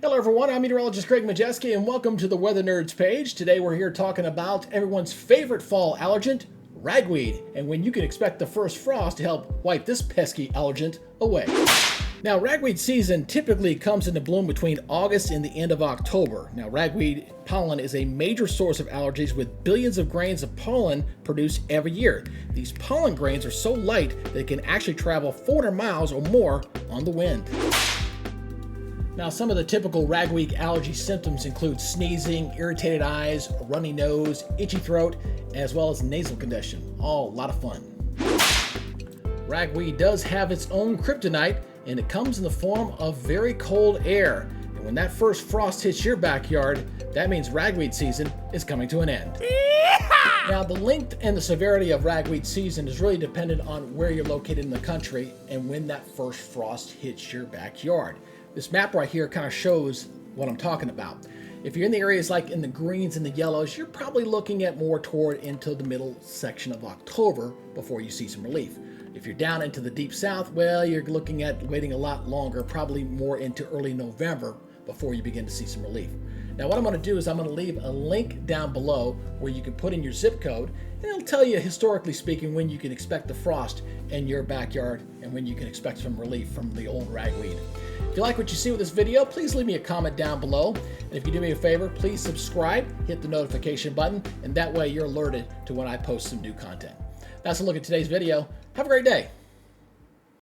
Hello everyone, I'm meteorologist Craig Majeski and welcome to the Weather Nerds page. Today we're here talking about everyone's favorite fall allergen, ragweed, and when you can expect the first frost to help wipe this pesky allergen away. Now, ragweed season typically comes into bloom between August and the end of October. Now, ragweed pollen is a major source of allergies with billions of grains of pollen produced every year. These pollen grains are so light that they can actually travel 400 miles or more on the wind. Now, some of the typical ragweed allergy symptoms include sneezing, irritated eyes, a runny nose, itchy throat, as well as nasal congestion. All a lot of fun. Ragweed does have its own kryptonite, and it comes in the form of very cold air. And when that first frost hits your backyard, that means ragweed season is coming to an end. Now, the length and the severity of ragweed season is really dependent on where you're located in the country and when that first frost hits your backyard. This map right here kind of shows what I'm talking about. If you're in the areas like in the greens and the yellows, you're probably looking at more toward into the middle section of October before you see some relief. If you're down into the deep south, well, you're looking at waiting a lot longer, probably more into early November before you begin to see some relief. Now, what I'm going to do is I'm going to leave a link down below where you can put in your zip code, and it'll tell you, historically speaking, when you can expect the frost in your backyard and when you can expect some relief from the old ragweed. If you like what you see with this video, please leave me a comment down below. And if you do me a favor, please subscribe, hit the notification button, and that way you're alerted to when I post some new content. That's a look at today's video. Have a great day.